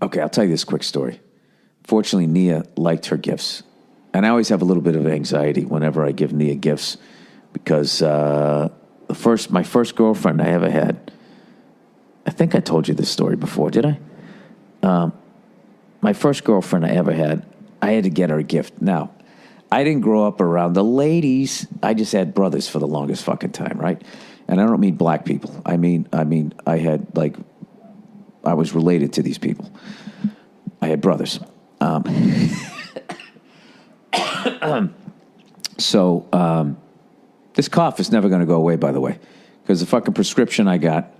Okay, I'll tell you this quick story. Fortunately, Nia liked her gifts. And I always have a little bit of anxiety whenever I give Nia gifts because my first girlfriend I ever had, I think I told you this story before, did I? My first girlfriend I ever had, I had to get her a gift. Now, I didn't grow up around the ladies. I just had brothers for the longest fucking time, right? And I don't mean black people. I mean, I had I was related to these people. I had brothers. So this cough is never going to go away, by the way, because the fucking prescription I got,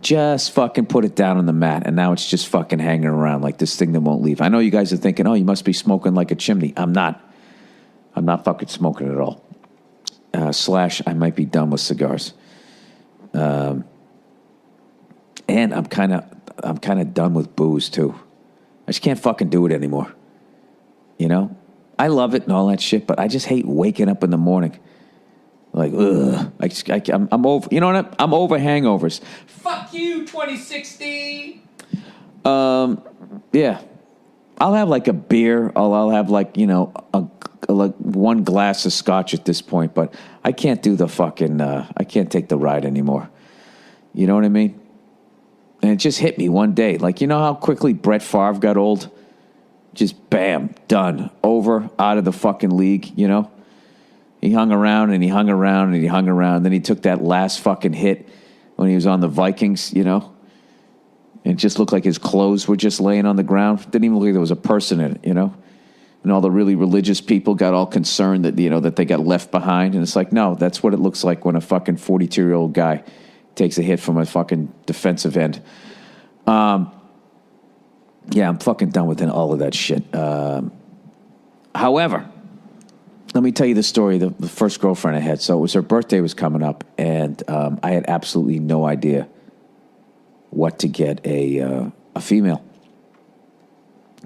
just fucking put it down on the mat, and now it's just fucking hanging around like this thing that won't leave. I know you guys are thinking, oh, you must be smoking like a chimney. I'm not. I'm not fucking smoking at all. / I might be done with cigars. And I'm kind of done with booze too. I just can't fucking do it anymore. I love it and all that shit, but I just hate waking up in the morning. Like, ugh. I'm over. You know what? I'm over hangovers. Fuck you, 2016. Yeah. I'll have like a beer. I'll have like one glass of scotch at this point, but I can't do the fucking. I can't take the ride anymore. You know what I mean? And it just hit me one day. Like, you know how quickly Brett Favre got old? Just bam, done, over, out of the fucking league, He hung around and he hung around and he hung around. Then he took that last fucking hit when he was on the Vikings, And it just looked like his clothes were just laying on the ground. Didn't even look like there was a person in it, And all the really religious people got all concerned that, that they got left behind. And it's like, no, that's what it looks like when a fucking 42-year-old guy takes a hit from a fucking defensive end. Yeah, I'm fucking done with all of that shit. However, let me tell you the story. The first girlfriend I had. So it was her birthday was coming up, and I had absolutely no idea what to get a female.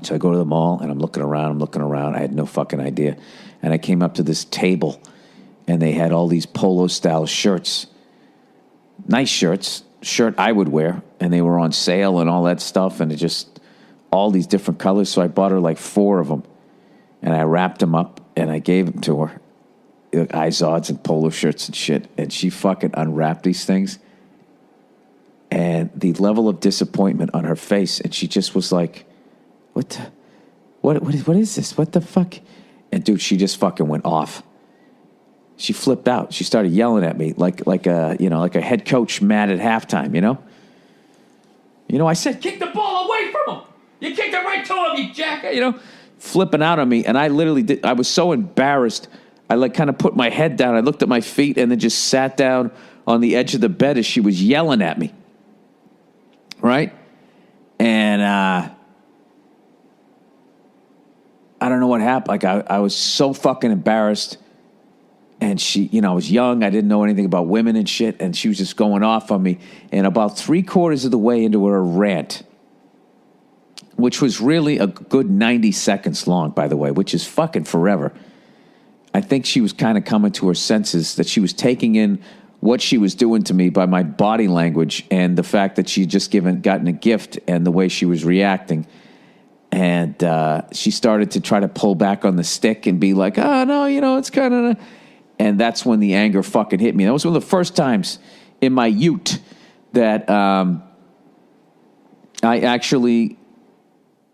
So I go to the mall and I'm looking around. I had no fucking idea, and I came up to this table, and they had all these polo style shirts, nice shirt I would wear, and they were on sale and all that stuff, and it just all these different colors. So I bought her like 4 of them, and I wrapped them up and I gave them to her, Izods and polo shirts and shit. And she fucking unwrapped these things, and the level of disappointment on her face, and she just was like, what is this? What the fuck? And dude, she just fucking went off. She flipped out. She started yelling at me like a head coach mad at halftime, I said, kick the ball away from him. You kicked it right to him, you jack, flipping out on me. And I literally did. I was so embarrassed. I kind of put my head down. I looked at my feet and then just sat down on the edge of the bed as she was yelling at me. Right? And I don't know what happened. Like I was so fucking embarrassed. And she, I was young. I didn't know anything about women and shit. And she was just going off on me. And about 3/4 of the way into her rant, which was really a good 90 seconds long, by the way, which is fucking forever. I think she was kind of coming to her senses, that she was taking in what she was doing to me by my body language and the fact that she had just gotten a gift and the way she was reacting. And she started to try to pull back on the stick and be like, oh, no, it's kind of... And that's when the anger fucking hit me. That was one of the first times in my youth that I actually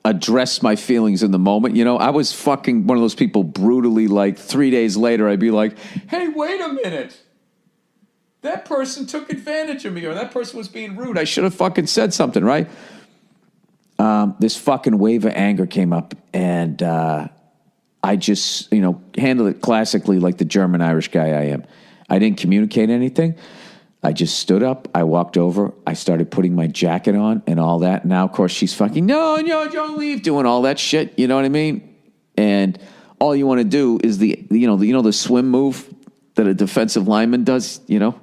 addressed my feelings in the moment. I was fucking one of those people brutally, like 3 days later, I'd be like, hey, wait a minute. That person took advantage of me, or that person was being rude. I should have fucking said something, right? This fucking wave of anger came up, and I just, handled it classically like the German-Irish guy I am. I didn't communicate anything. I just stood up. I walked over. I started putting my jacket on and all that. Now, of course, she's fucking, no, don't leave, doing all that shit. You know what I mean? And all you want to do is the swim move that a defensive lineman does, You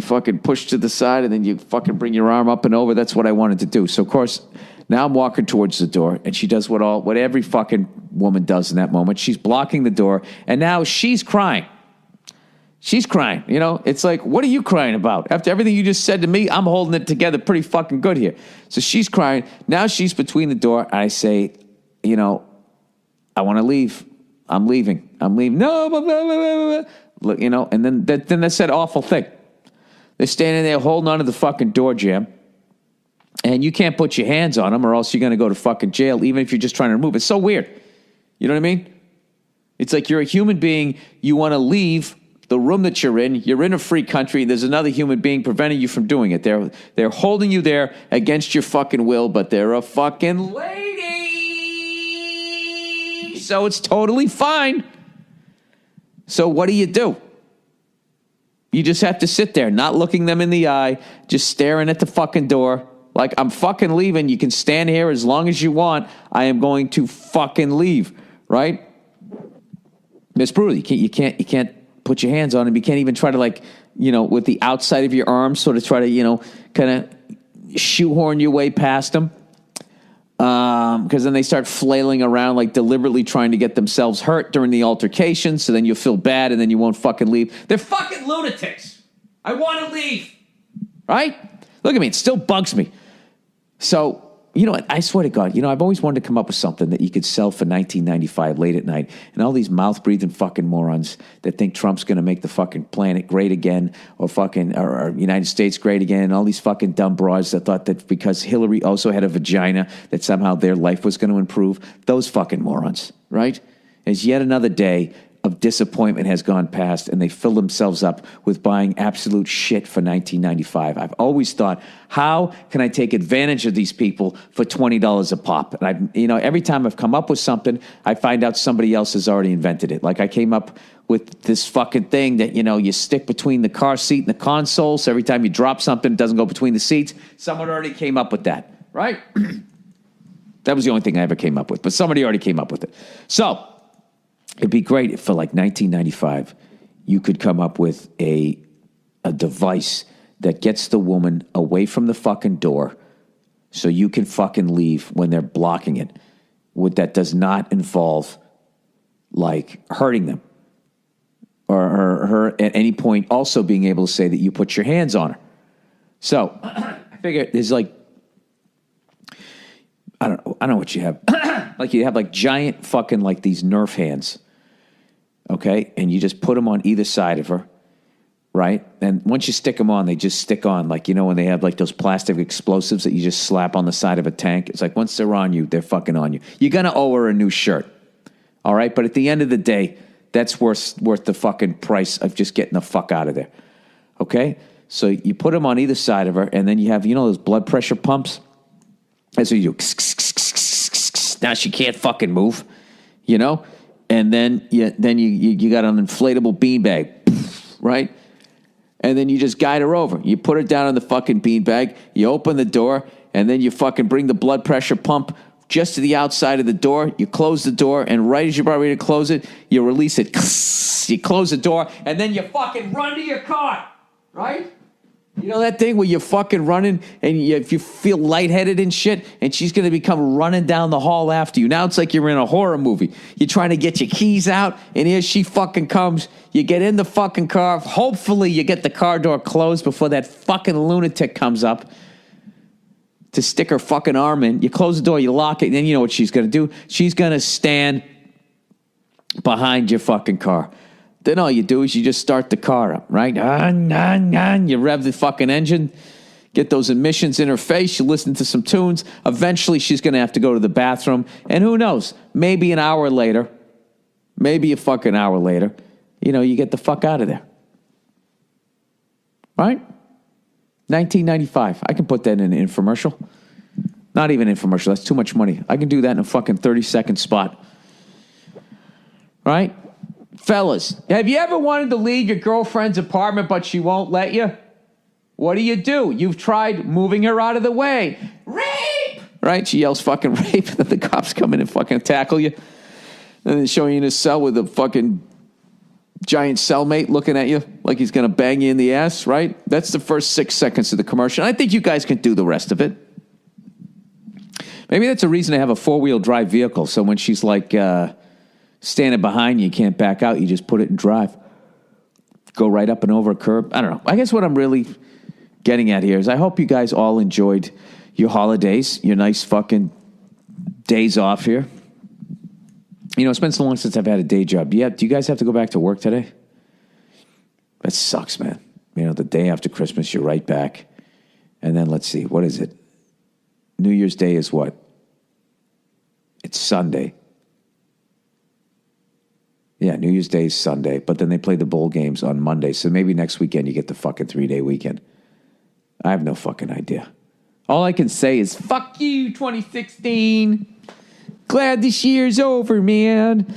fucking push to the side and then you fucking bring your arm up and over. That's what I wanted to do. So, of course, now I'm walking towards the door, and she does what every fucking woman does in that moment. She's blocking the door, and now she's crying. She's crying, you know? It's like, what are you crying about? After everything you just said to me, I'm holding it together pretty fucking good here. So she's crying. Now she's between the door. I say, you know, I want to leave. I'm leaving. No, blah, blah, blah, blah, blah. Look, you know, and then that's that awful thing. They're standing there holding onto the fucking door jamb. And you can't put your hands on them or else you're going to go to fucking jail, even if you're just trying to remove it. It's so weird. You know what I mean? It's like you're a human being. You want to leave the room that you're in. You're in a free country. There's another human being preventing you from doing it. They're holding you there against your fucking will, but they're a fucking lady. So it's totally fine. So what do? You just have to sit there, not looking them in the eye, just staring at the fucking door. Like, I'm fucking leaving. You can stand here as long as you want. I am going to fucking leave, right? It's brutal. You can't put your hands on him. You can't even try to, like, you know, with the outside of your arm, sort of try to, you know, kind of shoehorn your way past them. Because then they start flailing around, like deliberately trying to get themselves hurt during the altercation. So then you'll feel bad and then you won't fucking leave. They're fucking lunatics. I want to leave. Right? Look at me. It still bugs me. So, you know what? I swear to God, you know, I've always wanted to come up with something that you could sell for $19.95 late at night. And all these mouth-breathing fucking morons that think Trump's going to make the fucking planet great again or United States great again. And all these fucking dumb broads that thought that because Hillary also had a vagina that somehow their life was going to improve. Those fucking morons, right? As yet another day of disappointment has gone past and they fill themselves up with buying absolute shit for $19.95. I've always thought, how can I take advantage of these people for $20 a pop? And every time I've come up with something, I find out somebody else has already invented it. Like I came up with this fucking thing that, you know, you stick between the car seat and the console. So every time you drop something, it doesn't go between the seats. Someone already came up with that, right? That was the only thing I ever came up with, but somebody already came up with it. So it'd be great if for like $19.95, you could come up with a device that gets the woman away from the fucking door so you can fucking leave when they're blocking it. That does not involve like hurting them or her at any point also being able to say that you put your hands on her. So I figure there's like, I don't know what you have. Like you have like giant fucking like these Nerf hands. Okay, and you just put them on either side of her, right? And once you stick them on, they just stick on. Like, you know, when they have like those plastic explosives that you just slap on the side of a tank. It's like once they're on you, they're fucking on you. You're going to owe her a new shirt, all right? But at the end of the day, that's worth the fucking price of just getting the fuck out of there, okay? So you put them on either side of her, and then you have, you know, those blood pressure pumps? That's what you do. Now she can't fucking move, you know? And then you got an inflatable beanbag, right? And then you just guide her over. You put her down on the fucking beanbag. You open the door, and then you fucking bring the blood pressure pump just to the outside of the door. You close the door, and right as you're about ready to close it, you release it. You close the door, and then you fucking run to your car, right? You know that thing where you're fucking running and if you feel lightheaded and shit, and she's going to become running down the hall after you. Now it's like you're in a horror movie. You're trying to get your keys out, and here she fucking comes. You get in the fucking car. Hopefully you get the car door closed before that fucking lunatic comes up to stick her fucking arm in. You close the door, you lock it, and then you know what she's going to do? She's going to stand behind your fucking car. Then all you do is you just start the car up, right? You rev the fucking engine, get those emissions in her face, you listen to some tunes. Eventually, she's going to have to go to the bathroom. And who knows? Maybe an hour later, maybe a fucking hour later, you know, you get the fuck out of there. Right? $19.95. I can put that in an infomercial. Not even infomercial. That's too much money. I can do that in a fucking 30-second spot. Right? Fellas, have you ever wanted to leave your girlfriend's apartment, but she won't let you? What do? You've tried moving her out of the way. Rape! Right? She yells fucking rape, and then the cops come in and fucking tackle you. And then show you in a cell with a fucking giant cellmate looking at you like he's going to bang you in the ass, right? That's the first 6 seconds of the commercial. I think you guys can do the rest of it. Maybe that's a reason to have a four-wheel drive vehicle, so when she's like... standing behind you, you can't back out. You just put it in drive. go right up and over a curb. I don't know. I guess what I'm really getting at here is I hope you guys all enjoyed your holidays, your nice fucking days off here. You know, it's been so long since I've had a day job. Do you guys have to go back to work today? That sucks, man. You know, the day after Christmas, you're right back. And then let's see, what is it? New Year's Day is what? It's Sunday. Yeah, New Year's Day is Sunday, but then they play the bowl games on Monday. So maybe next weekend you get the fucking 3-day weekend. I have no fucking idea. All I can say is, fuck you, 2016. Glad this year's over, man.